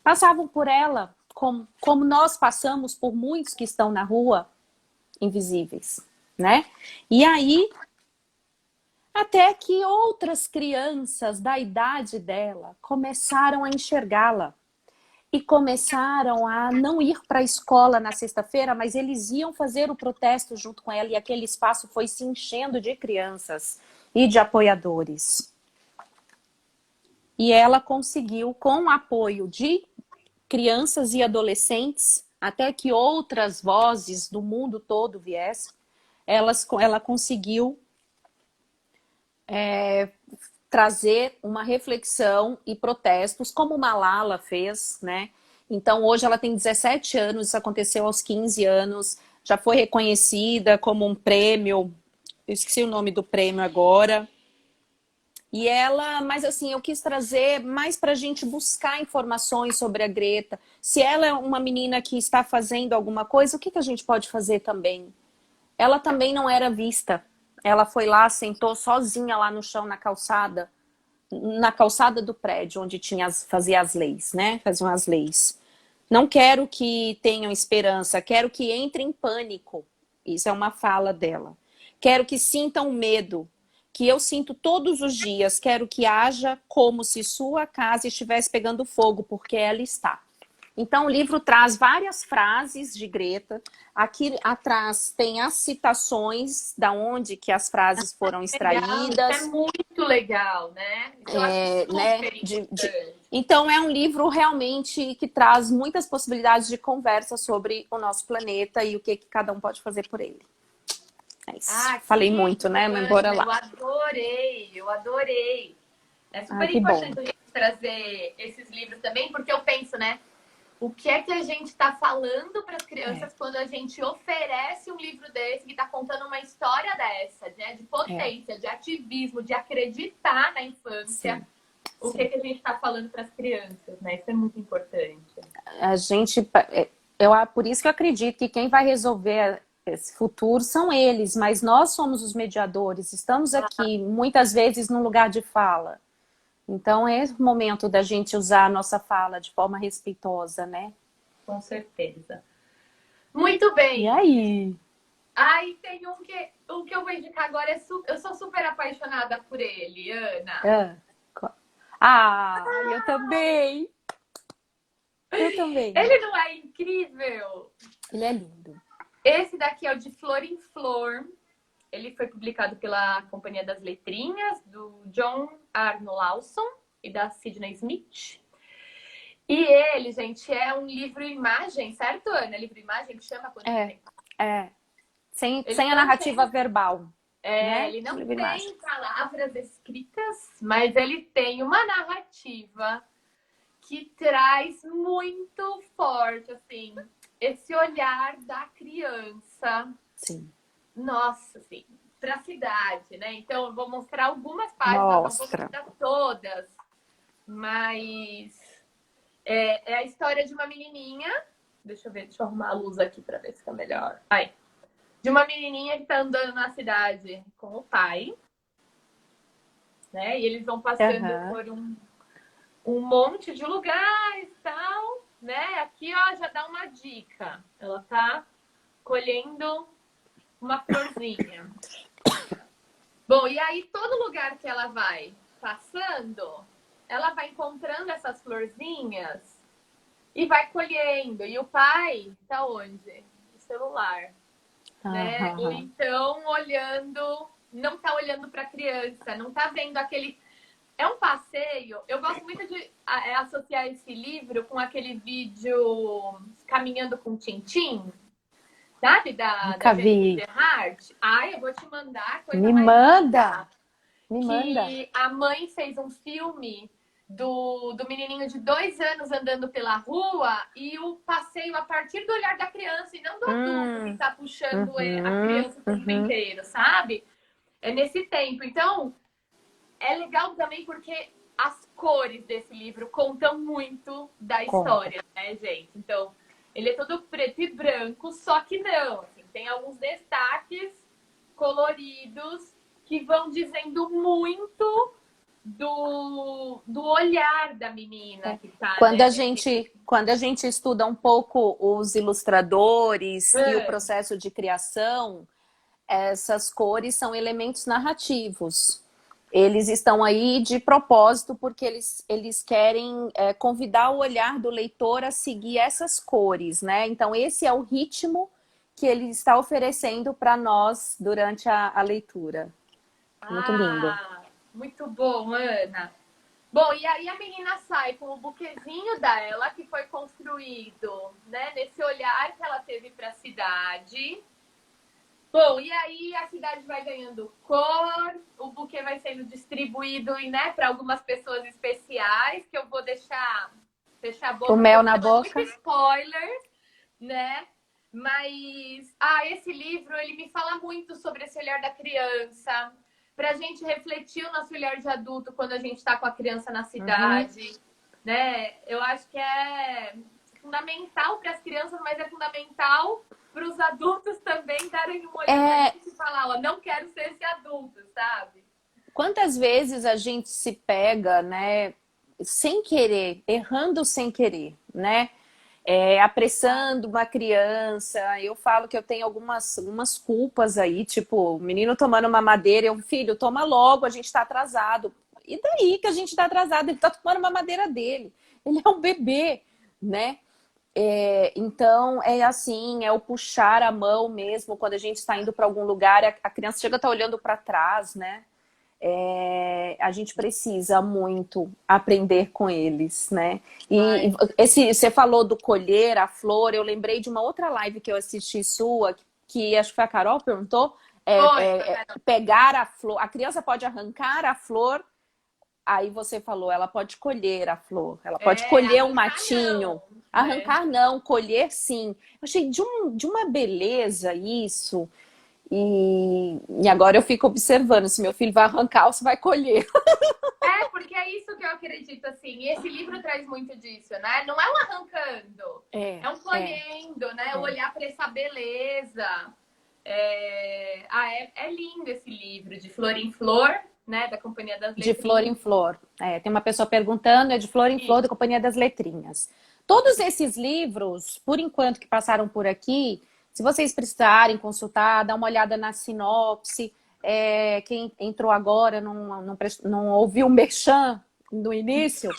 passavam por ela, como nós passamos por muitos que estão na rua, invisíveis, né? E aí, até que outras crianças da idade dela começaram a enxergá-la e começaram a não ir para a escola na sexta-feira, mas eles iam fazer o protesto junto com ela e aquele espaço foi se enchendo de crianças e de apoiadores. E ela conseguiu, com o apoio de crianças e adolescentes, até que outras vozes do mundo todo viessem, ela conseguiu trazer uma reflexão e protestos, como Malala fez, né? Então, hoje ela tem 17 anos, isso aconteceu aos 15 anos, já foi reconhecida como um prêmio, eu esqueci o nome do prêmio agora. E ela, mas assim, eu quis trazer mais para a gente buscar informações sobre a Greta. Se ela é uma menina que está fazendo alguma coisa, o que a gente pode fazer também? Ela também não era vista. Ela foi lá, sentou sozinha lá no chão, na calçada do prédio, onde fazia as leis, né? Faziam as leis. Não quero que tenham esperança, quero que entrem em pânico. Isso é uma fala dela. Quero que sintam medo, que eu sinto todos os dias. Quero que haja como se sua casa estivesse pegando fogo, porque ela está. Então, o livro traz várias frases de Greta. Aqui atrás tem as citações da onde que as frases foram extraídas. Isso é muito legal, né? Isso eu acho super importante. Então, é um livro realmente que traz muitas possibilidades de conversa sobre o nosso planeta e o que cada um pode fazer por ele. É isso. Falei muito, né? Mas bora lá. Eu adorei. É super importante a gente trazer esses livros também, porque eu penso, né? O que é que a gente está falando para as crianças quando a gente oferece um livro desse que está contando uma história dessa, né? De potência, de ativismo, de acreditar na infância. Sim. O que é que a gente está falando para as crianças, né? Isso é muito importante. a gente, por isso que eu acredito que quem vai resolver esse futuro são eles, mas nós somos os mediadores, estamos aqui muitas vezes num lugar de fala. Então é o momento da gente usar a nossa fala de forma respeitosa, né? Com certeza. Muito E bem. aí? Ai, tem um que eu vou indicar agora, eu sou super apaixonada por ele, Ana. Eu também. Eu também. Ele não é incrível? Ele é lindo. Esse daqui é o De Flor em Flor. Ele foi publicado pela Companhia das Letrinhas, do John Arno Lawson e da Sydney Smith. E ele, gente, é um livro-imagem, certo, Ana? Livro-imagem que chama quando tem. Sem a narrativa verbal. Né? Ele não tem palavras escritas, mas ele tem uma narrativa que traz muito forte, assim, esse olhar da criança. Sim. Nossa, assim, para a cidade, né? Então, eu vou mostrar algumas páginas, não vou mostrar todas, mas é a história de uma menininha. Deixa eu arrumar a luz aqui para ver se fica melhor. Aí. De uma menininha que tá andando na cidade com o pai, né? E eles vão passando por um monte de lugares e tal, né? Aqui, ó, já dá uma dica. Ela tá colhendo uma florzinha. Bom, e aí todo lugar que ela vai passando, ela vai encontrando essas florzinhas e vai colhendo. E o pai tá onde? No celular. Né? Ou então olhando, não tá olhando para a criança, não tá vendo aquele. É um passeio. Eu gosto muito de associar esse livro com aquele vídeo Caminhando com Tintim, sabe? Da Jennifer Hart. Ai, eu vou te mandar coisa Me mais manda! Me manda! A mãe fez um filme do menininho de 2 anos andando pela rua e o passeio a partir do olhar da criança e não do adulto que está puxando a criança o tempo inteiro, sabe? É nesse tempo. Então, é legal também porque as cores desse livro contam muito da história, né, gente? Então, ele é todo preto e branco, só que não. Assim, tem alguns destaques coloridos que vão dizendo muito do olhar da menina que tá, quando a gente estuda um pouco os ilustradores e o processo de criação, essas cores são elementos narrativos. Eles estão aí de propósito porque eles querem convidar o olhar do leitor a seguir essas cores, né? Então esse é o ritmo que ele está oferecendo para nós durante a leitura. Muito lindo. Muito bom, Ana. Bom, e aí a menina sai com o buquezinho dela, que foi construído, né, nesse olhar que ela teve para a cidade. Bom, e aí a cidade vai ganhando cor, o buquê vai sendo distribuído, né, para algumas pessoas especiais, que eu vou deixar a boca. O mel na boca. Muito spoiler, né? Mas, esse livro, ele me fala muito sobre esse olhar da criança, pra gente refletir o nosso olhar de adulto quando a gente tá com a criança na cidade, né? Eu acho que é fundamental para as crianças, mas é fundamental para os adultos também darem um olhar e falar, ó, não quero ser esse adulto, sabe? Quantas vezes a gente se pega, né, sem querer, errando sem querer, né? Apressando uma criança. Eu falo que eu tenho algumas culpas aí, tipo, o menino tomando uma madeira, filho, toma logo, a gente tá atrasado. E daí que a gente tá atrasado? Ele tá tomando uma madeira dele. Ele é um bebê, né? Então, é assim, é o puxar a mão mesmo, quando a gente está indo para algum lugar, a criança chega a estar olhando para trás, né? A gente precisa muito aprender com eles, né? E você falou do colher a flor, eu lembrei de uma outra live que eu assisti sua, que acho que foi a Carol que perguntou, pegar a flor, a criança pode arrancar a flor, aí você falou, ela pode colher a flor, ela pode colher um matinho. Não. Arrancar não, colher sim. Eu achei de uma beleza isso. E agora eu fico observando se meu filho vai arrancar ou se vai colher. porque é isso que eu acredito, assim. E esse livro traz muito disso, né? Não é um arrancando, é um colhendo, né? Olhar para essa beleza. É lindo esse livro, de Flor em Flor, né? Da Companhia das De Letrinhas. Flor em Flor. Tem uma pessoa perguntando, é de Flor em Flor, da Companhia das Letrinhas. Todos esses livros, por enquanto que passaram por aqui, se vocês precisarem consultar, dar uma olhada na sinopse, quem entrou agora não ouviu o merchan no início,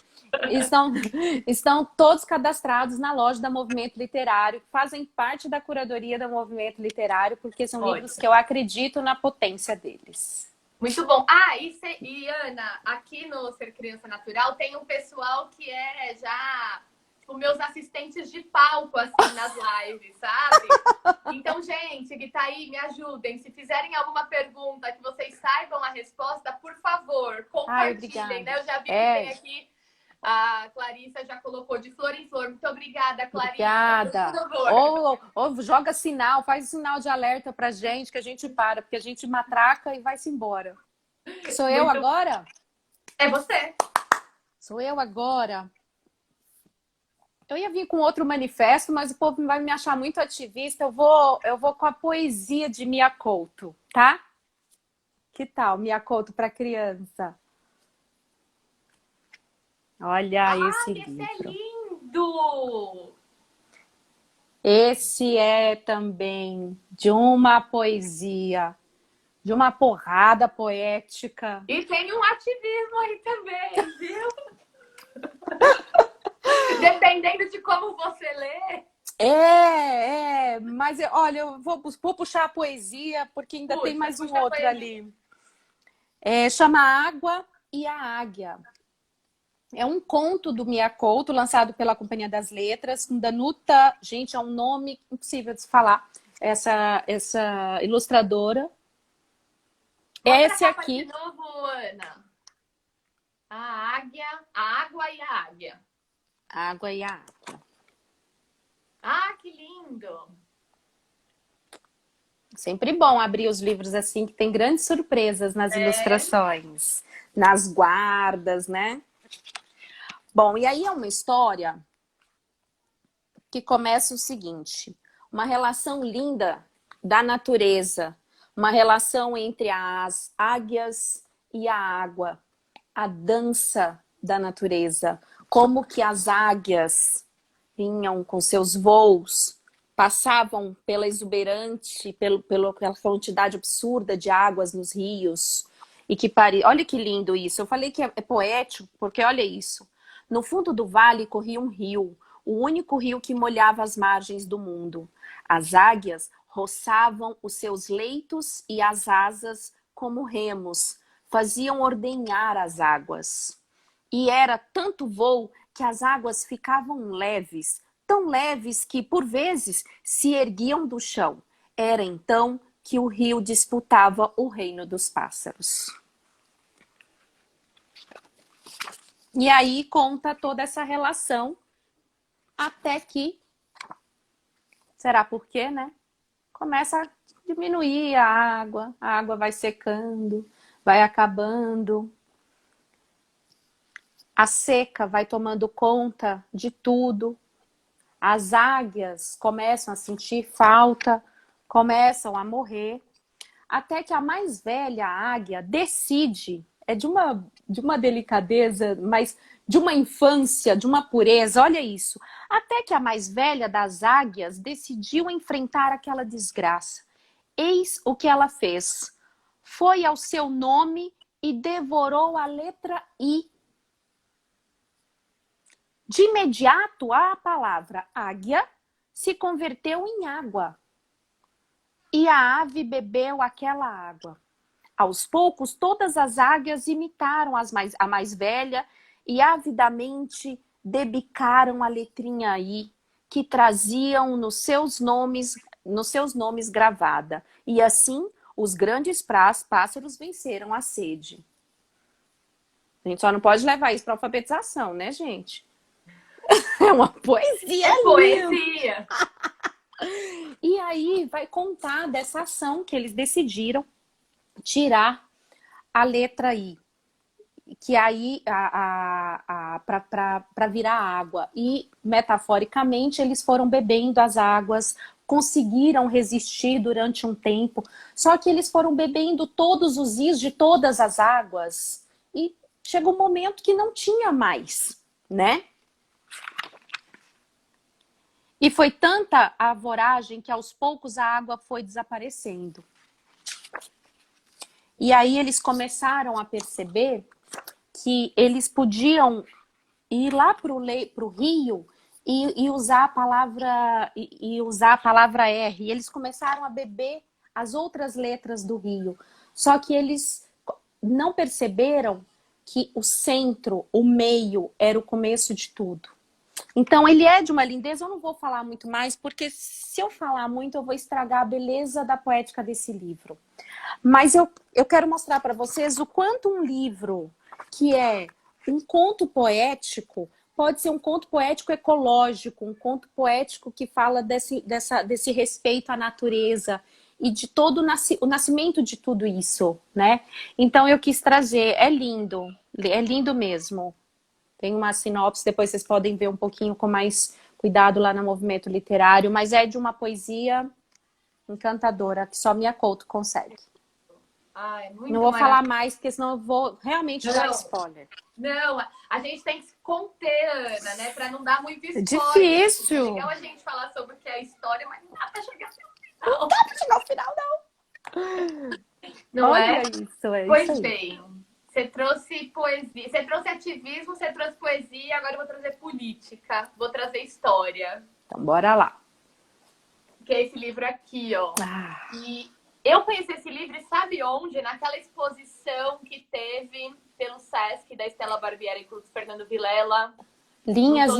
estão todos cadastrados na loja da Movimento Literário, fazem parte da curadoria do Movimento Literário, porque são livros que eu acredito na potência deles. Muito bom. E Ana, aqui no Ser Criança Natural tem um pessoal que é já tipo, meus assistentes de palco, assim, nas lives, sabe? Então, gente que tá aí, me ajudem. Se fizerem alguma pergunta que vocês saibam a resposta, por favor, compartilhem, né? Eu já vi que tem aqui, a Clarissa já colocou de Flor em Flor. Muito obrigada, Clarissa. Obrigada. Por favor. Ou joga sinal, faz sinal de alerta pra gente, que a gente para, porque a gente matraca e vai-se embora. Sou eu agora? É você. Sou eu agora. Eu ia vir com outro manifesto, mas o povo vai me achar muito ativista. Eu vou com a poesia de Mia Couto, tá? Que tal, Mia Couto para criança? Olha esse livro. Esse é lindo! Esse é também de uma poesia, de uma porrada poética. E tem um ativismo aí também, viu? Dependendo de como você lê. Mas olha, eu vou puxar a poesia, porque ainda tem mais um outro ali. Chama Água e a Águia. É um conto do Mia Couto, lançado pela Companhia das Letras, com Danuta, gente, é um nome impossível de se falar, essa ilustradora. Mostra Esse a capa aqui. de novo, Ana. A água e a águia. Água e a água. Ah, que lindo! Sempre bom abrir os livros assim, que tem grandes surpresas nas ilustrações, nas guardas, né? Bom, e aí é uma história que começa o seguinte: uma relação linda da natureza, uma relação entre as águias e a água, a dança da natureza, como que as águias vinham com seus voos, passavam pela exuberante, pela quantidade absurda de águas nos rios, e que olha que lindo isso. Eu falei que é poético, porque olha isso. No fundo do vale corria um rio, o único rio que molhava as margens do mundo. As águias roçavam os seus leitos e as asas como remos, faziam ordenhar as águas. E era tanto voo que as águas ficavam leves, tão leves que, por vezes, se erguiam do chão. Era então que o rio disputava o reino dos pássaros. E aí conta toda essa relação, até que, será por quê, né? Começa a diminuir a água vai secando, vai acabando. A seca vai tomando conta de tudo. As águias começam a sentir falta, começam a morrer, até que a mais velha águia decide, de uma delicadeza, mas de uma infância, de uma pureza, olha isso. Até que a mais velha das águias decidiu enfrentar aquela desgraça. Eis o que ela fez. Foi ao seu nome e devorou a letra I. De imediato, a palavra águia se converteu em água. E a ave bebeu aquela água. Aos poucos, todas as águias imitaram a mais velha e avidamente debicaram a letrinha I, que traziam nos seus nomes gravada. E assim, os grandes pássaros venceram a sede. A gente só não pode levar isso para alfabetização, né, gente? É uma poesia. É poesia. E aí vai contar dessa ação que eles decidiram tirar a letra I. que aí para virar água. E metaforicamente eles foram bebendo as águas, conseguiram resistir durante um tempo. Só que eles foram bebendo todos os rios de todas as águas e chegou um momento que não tinha mais, né? E foi tanta a voragem que aos poucos a água foi desaparecendo. E aí eles começaram a perceber que eles podiam ir lá para o rio e usar a palavra R. E eles começaram a beber as outras letras do rio. Só que eles não perceberam que o centro, o meio, era o começo de tudo. Então, ele é de uma lindeza, eu não vou falar muito mais, porque se eu falar muito, eu vou estragar a beleza da poética desse livro. Mas eu quero mostrar para vocês o quanto um livro que é um conto poético pode ser um conto poético ecológico, um conto poético que fala desse respeito à natureza e de todo o nascimento de tudo isso, né? Então eu quis trazer, é lindo mesmo. Tem uma sinopse, depois vocês podem ver um pouquinho com mais cuidado lá no Movimento Literário, mas é de uma poesia encantadora, que só Mia Couto consegue. Ah, é muito Não vou falar mais, porque senão eu vou realmente dar spoiler. Não, a gente tem que se conter, Ana, né? Pra não dar muito spoiler. Difícil. É legal a gente falar sobre o que é a história, mas não dá pra chegar até o final. Não dá pra chegar ao final, não. Não Olha é? isso, é Pois isso aí. bem, você trouxe poesia, você trouxe ativismo, você trouxe poesia, agora eu vou trazer política, vou trazer história. Então, bora lá. Que é esse livro aqui, ó. Ah. E eu conheci esse livro, sabe onde? Naquela exposição que teve pelo Sesc, da Estela Barbieri com o Fernando Vilela. Linhas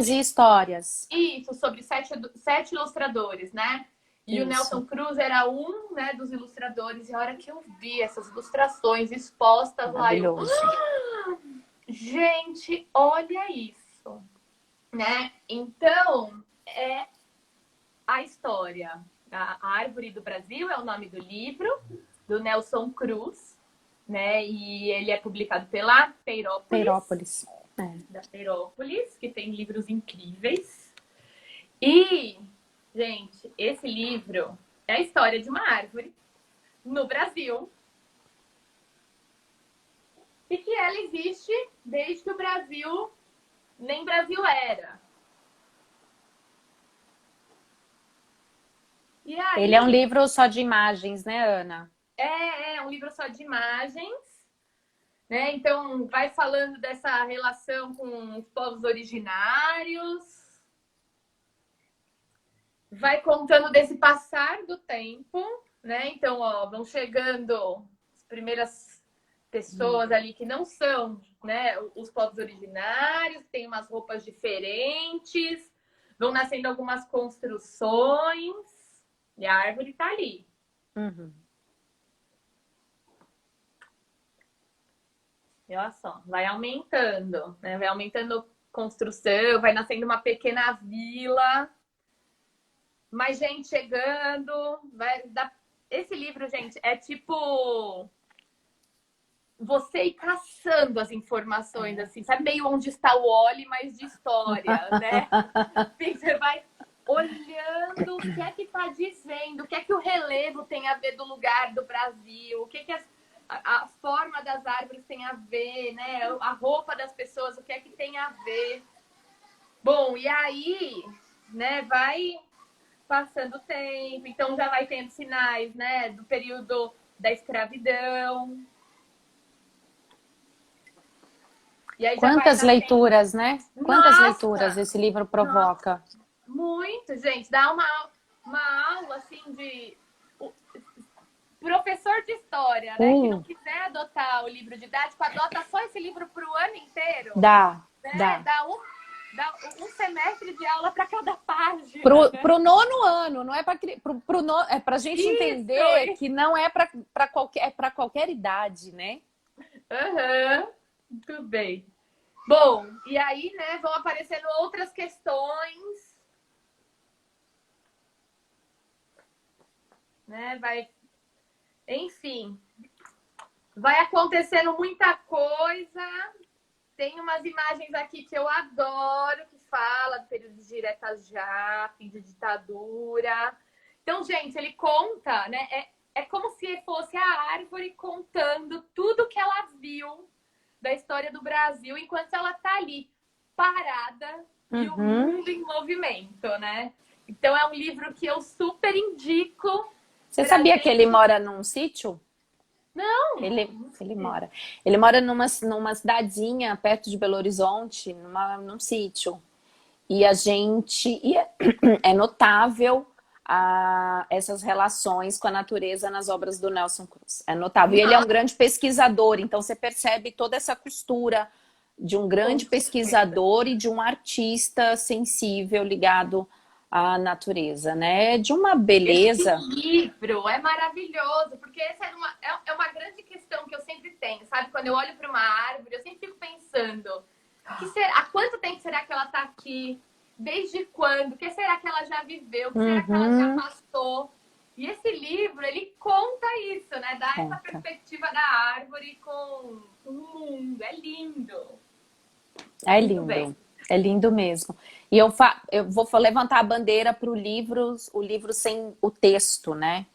e histórias. Isso, sobre sete ilustradores, né? E o Nelson Cruz era um, né, dos ilustradores. E a hora que eu vi essas ilustrações expostas lá, eu... Gente, olha isso, né? Então, é a história. A Árvore do Brasil é o nome do livro, do Nelson Cruz, né? E ele é publicado pela Peirópolis. Da Peirópolis, que tem livros incríveis. E, gente, esse livro é a história de uma árvore no Brasil. E que ela existe desde que o Brasil nem Brasil era. E aí, ele é um livro só de imagens, né, Ana? É um livro só de imagens, né? Então, vai falando dessa relação com os povos originários, vai contando desse passar do tempo, né? Então, ó, vão chegando as primeiras pessoas ali que não são, né, os povos originários, têm umas roupas diferentes, vão nascendo algumas construções. E a árvore tá ali. Uhum. E olha só, vai aumentando, né? Vai aumentando construção, vai nascendo uma pequena vila. Mais gente chegando. Esse livro, gente, é tipo... você ir caçando as informações, assim, sabe? Meio onde está o Oli, mas de história, né? Você vai olhando o que é que está dizendo, o que é que o relevo tem a ver do lugar do Brasil, o que é que a forma das árvores tem a ver, né? A roupa das pessoas, o que é que tem a ver. Bom, e aí, né, vai passando o tempo, então já vai tendo sinais, né, do período da escravidão. E aí quantas leituras, né? Quantas leituras esse livro provoca? Nossa. Muito, gente. Dá uma aula, assim, de... professor de história, né? Que não quiser adotar o livro didático, adota só esse livro para o ano inteiro. Dá. Dá um semestre de aula para cada página. Pro nono ano, não é é pra gente entender que não é para qualquer idade, né? Muito bem. Bom, e aí, né, vão aparecendo outras questões. Né, enfim. Vai acontecendo muita coisa. Tem umas imagens aqui que eu adoro, que fala do período de diretas já, fim de ditadura. Então, gente, ele conta, né? É como se fosse a árvore contando tudo que ela viu da história do Brasil enquanto ela tá ali, parada, e o mundo em movimento, né? Então, é um livro que eu super indico. Você sabia que ele mora num sítio? Não! Ele mora. Ele mora numa cidadezinha perto de Belo Horizonte, num sítio. E a gente. É notável essas relações com a natureza nas obras do Nelson Cruz. É notável. E ele é um grande pesquisador, então você percebe toda essa costura de um grande pesquisador e de um artista sensível ligado à natureza, né? De uma beleza. Esse livro é maravilhoso, porque essa é uma grande questão que eu sempre tenho, sabe? Quando eu olho para uma árvore, eu sempre fico pensando, há quanto tempo será que ela está aqui? Desde quando? O que será que ela já viveu? O que será que ela já passou? E esse livro, ele conta isso, né? Dá essa perspectiva da árvore com o mundo. É lindo. É lindo. É lindo mesmo. E eu vou levantar a bandeira para o livro sem o texto, né?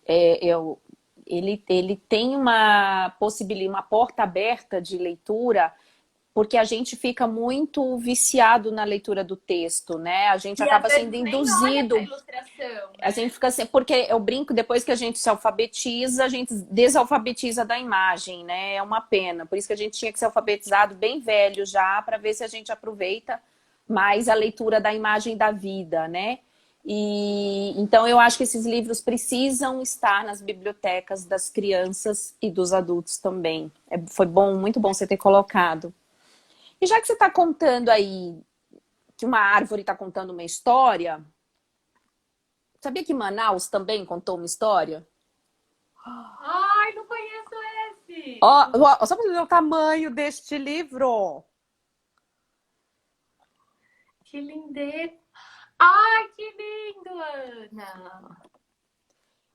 Ele tem uma possibilidade, uma porta aberta de leitura, porque a gente fica muito viciado na leitura do texto, né? A gente acaba sendo induzido. A gente fica assim, porque eu brinco, depois que a gente se alfabetiza, a gente desalfabetiza da imagem, né? É uma pena. Por isso que a gente tinha que ser alfabetizado bem velho já, para ver se a gente aproveita mais a leitura da imagem da vida, né? E então eu acho que esses livros precisam estar nas bibliotecas das crianças e dos adultos também. Foi bom, muito bom você ter colocado. E já que você está contando aí que uma árvore está contando uma história, sabia que Manaus também contou uma história? Ai, não conheço esse! Só para ver o tamanho deste livro. Que lindeza! Ai, que lindo, Ana!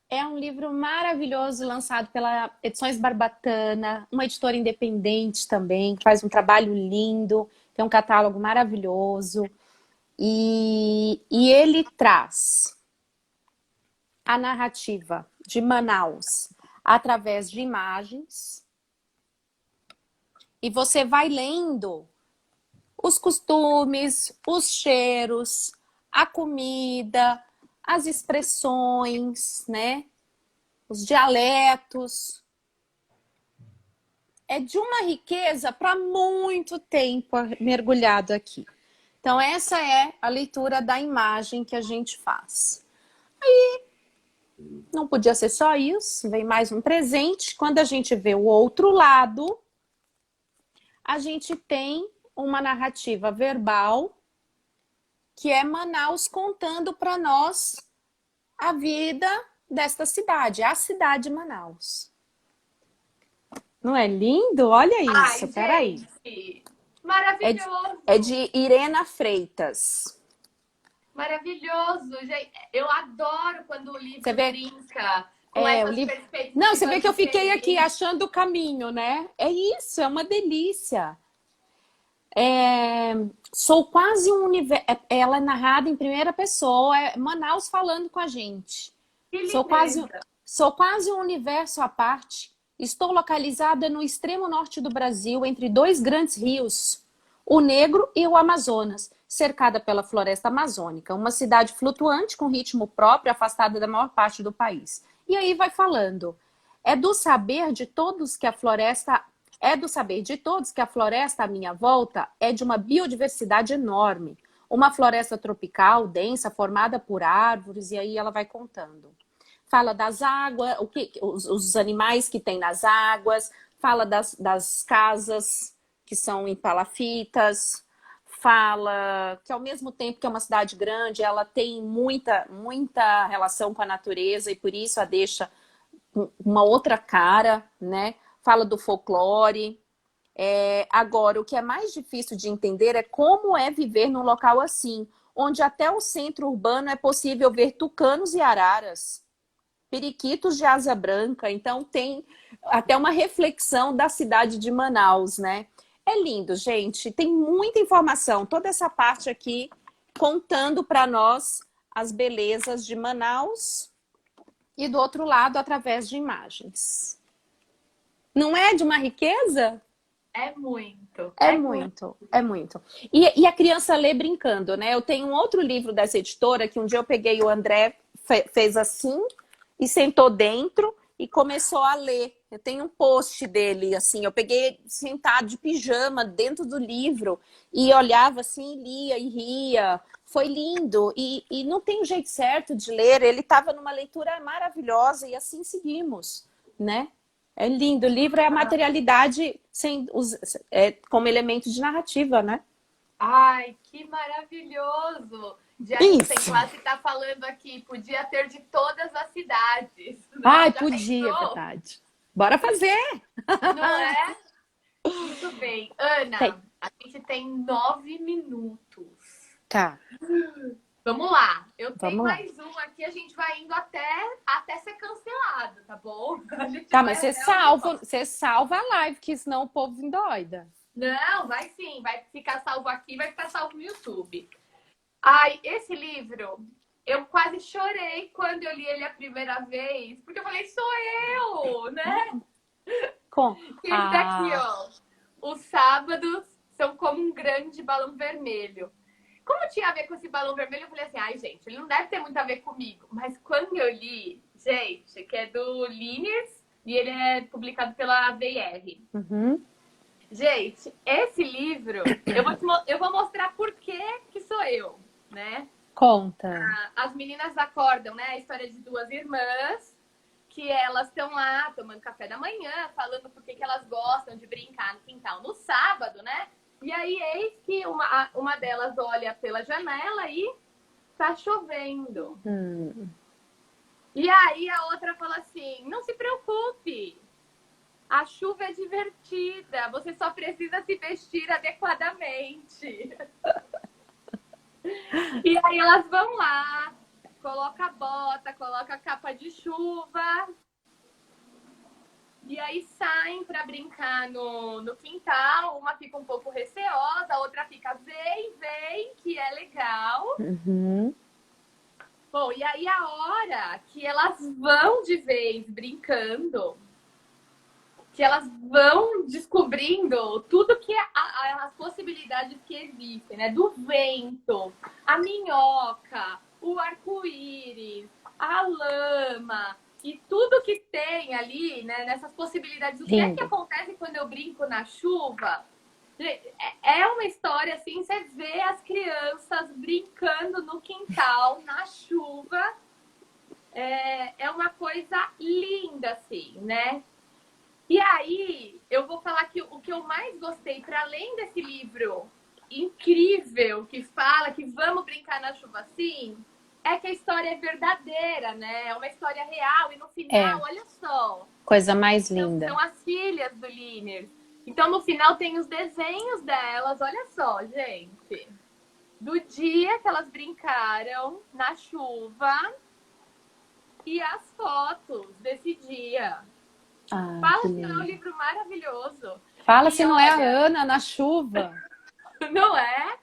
É um livro maravilhoso, lançado pela Edições Barbatana, uma editora independente também, que faz um trabalho lindo, tem um catálogo maravilhoso. E ele traz a narrativa de Manaus através de imagens. E você vai lendo os costumes, os cheiros, a comida, as expressões, né? Os dialetos. É de uma riqueza para muito tempo mergulhado aqui. Então, essa é a leitura da imagem que a gente faz. Aí, não podia ser só isso, vem mais um presente. Quando a gente vê o outro lado, a gente tem uma narrativa verbal, que é Manaus contando para nós a vida desta cidade, a cidade de Manaus. Não é lindo? Olha isso, peraí. Maravilhoso! É de Irena Freitas. Maravilhoso! Eu adoro quando o livro brinca com o essas livro... perspectivas. Não, você vê que eu fiquei aqui achando o caminho, né? É isso, é uma delícia. Sou quase um universo. Ela é narrada em primeira pessoa, é Manaus falando com a gente. Sou quase um universo à parte. Estou localizada no extremo norte do Brasil, entre dois grandes rios, o Negro e o Amazonas, cercada pela floresta amazônica, uma cidade flutuante com ritmo próprio, afastada da maior parte do país. E aí vai falando. É do saber de todos que a floresta à minha volta é de uma biodiversidade enorme. Uma floresta tropical, densa, formada por árvores, e aí ela vai contando. Fala das águas, os animais que tem nas águas, fala das casas que são em palafitas, fala que ao mesmo tempo que é uma cidade grande, ela tem muita relação com a natureza e por isso a deixa uma outra cara, né? Fala do folclore. Agora, o que é mais difícil de entender é como é viver num local assim, onde até o centro urbano é possível ver tucanos e araras. periquitos de asa branca, então tem até uma reflexão da cidade de Manaus, né? É lindo, gente, tem muita informação, toda essa parte aqui contando para nós as belezas de Manaus e do outro lado através de imagens. Não é de uma riqueza? É muito. É muito, é muito. E a criança lê brincando, né? Eu tenho um outro livro dessa editora que um dia eu peguei, o André fez assim e sentou dentro e começou a ler. Eu tenho um post dele, assim, eu peguei sentado de pijama dentro do livro e olhava assim, lia e ria. Foi lindo e não tem um jeito certo de ler. Ele estava numa leitura maravilhosa e assim seguimos, né? É lindo. O livro é a materialidade como elemento de narrativa, né? Ai, que maravilhoso! A gente tem classe tá falando aqui, podia ter de todas as cidades. Ai, podia, é verdade. Bora fazer! Não é? Muito bem. Ana, Tem. a gente tem 9 minutos. Tá. Vamos lá. Eu tenho Vamos lá. mais um aqui, a gente vai indo até ser cancelado, tá bom? Tá, mas você salva a live, que senão o povo endoida. Não, vai sim. Vai ficar salvo aqui, vai ficar salvo no YouTube. Ai, esse livro, eu quase chorei quando eu li ele a primeira vez, porque eu falei, sou eu, né? Esse daqui, ó. Os sábados são como um grande balão vermelho. Como tinha a ver com esse balão vermelho, eu falei assim, ai, gente, ele não deve ter muito a ver comigo. Mas quando eu li, gente, que é do Liniers, e ele é publicado pela VR. Uhum. Gente, esse livro, eu vou mostrar por que sou eu, né? Conta. As meninas acordam, né? A história de duas irmãs, que elas estão lá tomando café da manhã, falando por que elas gostam de brincar no quintal no sábado, né? E aí, eis que uma delas olha pela janela e tá chovendo. E aí a outra fala assim, não se preocupe, a chuva é divertida, você só precisa se vestir adequadamente. E aí elas vão lá, coloca a bota, coloca a capa de chuva. E aí saem para brincar no quintal. Uma fica um pouco receosa, a outra fica, vem, que é legal. Uhum. Bom, e aí a hora que elas vão de vez brincando, que elas vão descobrindo tudo que as possibilidades que existem, né? Do vento, a minhoca, o arco-íris, a lama e tudo que tem ali, né? Nessas possibilidades. O que é que acontece quando eu brinco na chuva? É uma história assim, você vê as crianças brincando no quintal, na chuva. É uma coisa linda, assim, né? E aí, eu vou falar que o que eu mais gostei, para além desse livro incrível que fala que vamos brincar na chuva assim, é que a história é verdadeira, né? É uma história real. E no final, olha só. Coisa mais linda. São as filhas do Liniers. Então, no final, tem os desenhos delas. Olha só, gente. Do dia que elas brincaram na chuva e as fotos desse dia. Fala se não é um livro maravilhoso. Fala se não é a Ana na chuva. Não é?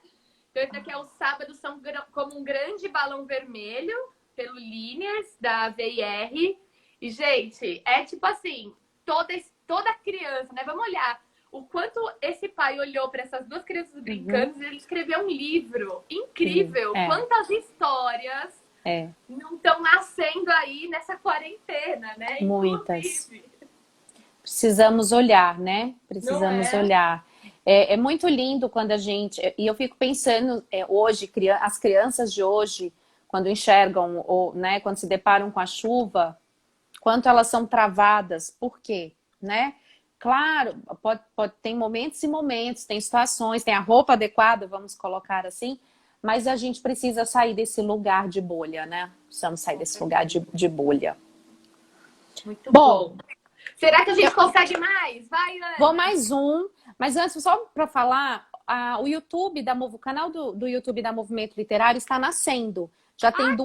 Então, esse aqui é o Sábado São como um grande balão vermelho, pelo Liniers, da VR. E, gente, é tipo assim, toda criança, né? Vamos olhar o quanto esse pai olhou para essas duas crianças brincando e ele escreveu um livro incrível. Quantas histórias não estão nascendo aí nessa quarentena, né? Muitas. Precisamos olhar, né? Precisamos olhar. É muito lindo quando a gente... E eu fico pensando, hoje, as crianças de hoje, quando enxergam, ou, né, quando se deparam com a chuva, quanto elas são travadas. Por quê? Né? Claro, tem momentos e momentos, tem situações, tem a roupa adequada, vamos colocar assim, mas a gente precisa sair desse lugar de bolha, né? Precisamos sair desse lugar de bolha. Muito bom. Será que a gente consegue mais? Vai, Ana. Vou mais um. Mas antes, só para falar, o YouTube o canal do YouTube da Movimento Literário está nascendo. Já tem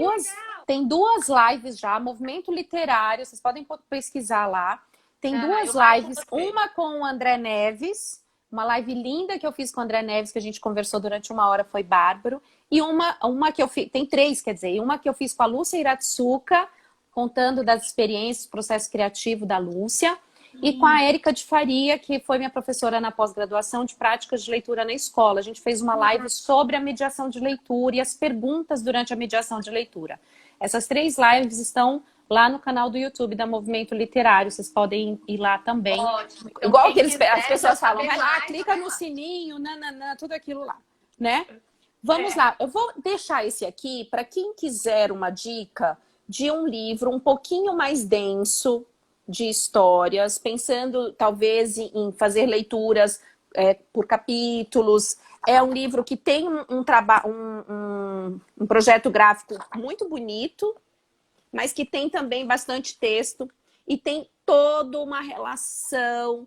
tem 2 lives já, Movimento Literário, vocês podem pesquisar lá. Tem 2 lives, uma com o André Neves, uma live linda que eu fiz com o André Neves, que a gente conversou durante 1 hora, foi bárbaro. E uma que eu fiz, tem 3, quer dizer, e uma que eu fiz com a Lúcia Iratsuka, contando das experiências, processo criativo da Lúcia, e com a Érica de Faria, que foi minha professora na pós-graduação de práticas de leitura na escola. A gente fez uma live sobre a mediação de leitura e as perguntas durante a mediação de leitura. Essas 3 lives estão lá no canal do YouTube da Movimento Literário. Vocês podem ir lá também. Ótimo. Então, igual que as pessoas falam, vai lá, clica no sininho, nananã, tudo aquilo lá, né? Vamos lá. Eu vou deixar esse aqui para quem quiser uma dica de um livro um pouquinho mais denso de histórias, pensando talvez em fazer leituras por capítulos. É um livro que tem um projeto gráfico muito bonito, mas que tem também bastante texto e tem toda uma relação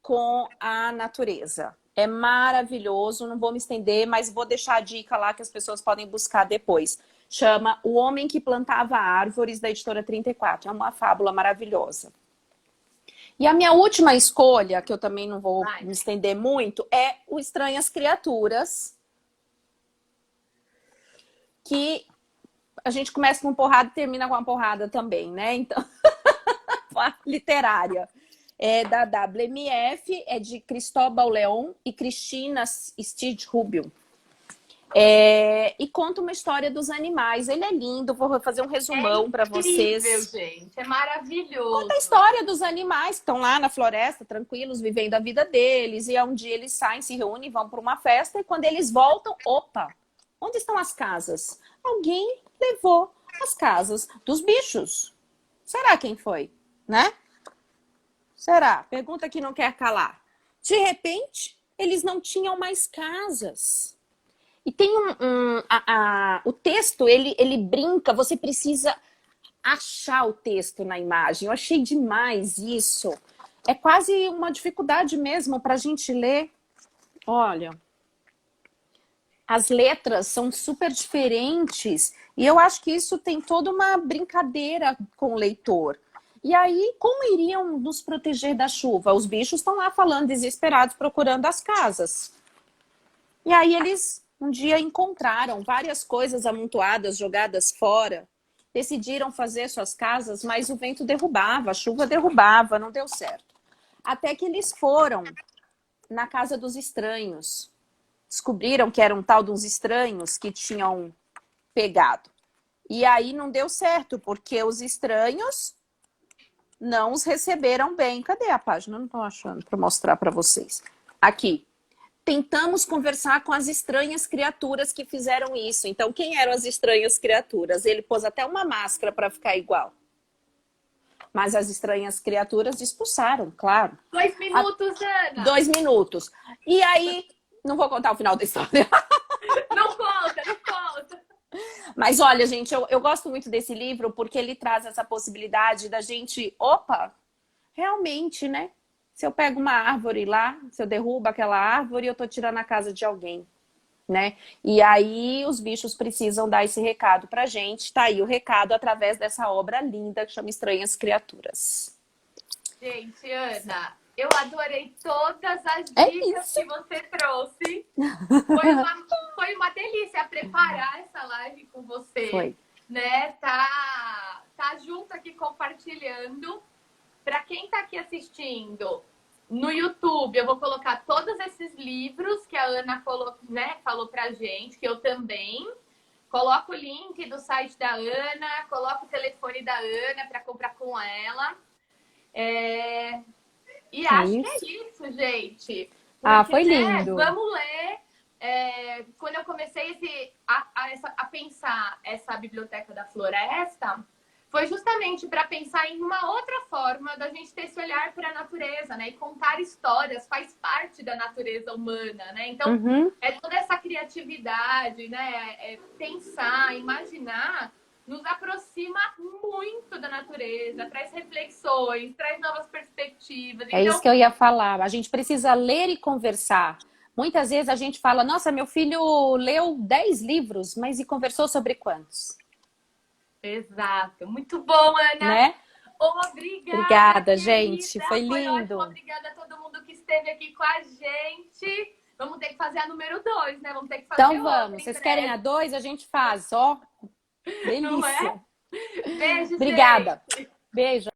com a natureza. É maravilhoso, não vou me estender, mas vou deixar a dica lá que as pessoas podem buscar depois. Chama O Homem que Plantava Árvores, da editora 34. É uma fábula maravilhosa. E a minha última escolha, que eu também não vou me estender muito, é o Estranhas Criaturas, que a gente começa com porrada e termina com uma porrada também, né? Então, literária. É da WMF, é de Cristóbal Leon e Cristina Stidrubio. E conta uma história dos animais. Ele é lindo, vou fazer um resumão para vocês. É incrível, gente, é maravilhoso. Conta a história dos animais que estão lá na floresta, tranquilos, vivendo a vida deles. E um dia eles saem, se reúnem, vão para uma festa. E quando eles voltam, opa, onde estão as casas? Alguém levou as casas dos bichos. Será quem foi, né? Será? Pergunta que não quer calar. De repente, eles não tinham mais casas. E tem o texto, ele brinca, você precisa achar o texto na imagem. Eu achei demais isso. É quase uma dificuldade mesmo para a gente ler. Olha, as letras são super diferentes. E eu acho que isso tem toda uma brincadeira com o leitor. E aí, como iriam nos proteger da chuva? Os bichos estão lá falando, desesperados, procurando as casas. E aí eles um dia encontraram várias coisas amontoadas, jogadas fora. Decidiram fazer suas casas, mas o vento derrubava, a chuva derrubava, não deu certo. Até que eles foram na casa dos estranhos. Descobriram que era um tal dos estranhos que tinham pegado. E aí não deu certo, porque os estranhos não os receberam bem. Cadê a página? Não estou achando para mostrar para vocês. Aqui. Tentamos conversar com as estranhas criaturas que fizeram isso. Então, quem eram as estranhas criaturas? Ele pôs até uma máscara para ficar igual. Mas as estranhas criaturas expulsaram, claro. 2 minutos, Ana. 2 minutos. E aí, não vou contar o final da história. Não conta, não conta. Mas olha, gente, eu gosto muito desse livro porque ele traz essa possibilidade da gente... Opa, realmente, né? Se eu pego uma árvore lá, se eu derrubo aquela árvore, eu tô tirando a casa de alguém, né? E aí os bichos precisam dar esse recado pra gente. Tá aí o recado através dessa obra linda que chama Estranhas Criaturas. Gente, Ana, eu adorei todas as dicas que você trouxe. Foi uma delícia preparar essa live com você. Foi. Né? Tá junto aqui compartilhando. Para quem está aqui assistindo no YouTube, eu vou colocar todos esses livros que a Ana falou pra gente, que eu também. Coloco o link do site da Ana, coloco o telefone da Ana para comprar com ela. E acho que é isso, gente. Porque, foi lindo. Vamos ler. Quando eu comecei a pensar essa biblioteca da floresta, foi justamente para pensar em uma outra forma da gente ter esse olhar para a natureza, né? E contar histórias faz parte da natureza humana, né? Então, é toda essa criatividade, né? Pensar, imaginar, nos aproxima muito da natureza, traz reflexões, traz novas perspectivas. É isso que eu ia falar. A gente precisa ler e conversar. Muitas vezes a gente fala, nossa, meu filho leu 10 livros, mas e conversou sobre quantos? Exato. Muito bom, Ana. né? Obrigada, Obrigada, gente. querida. Foi Foi ótimo. lindo. Obrigada a todo mundo que esteve aqui com a gente. Vamos ter que fazer a número 2, né? Vamos ter que fazer Então outra vamos. em Vocês querem a breve, 2? A gente faz, ó. não é? Delícia. Beijo, Obrigada. gente. Beijo.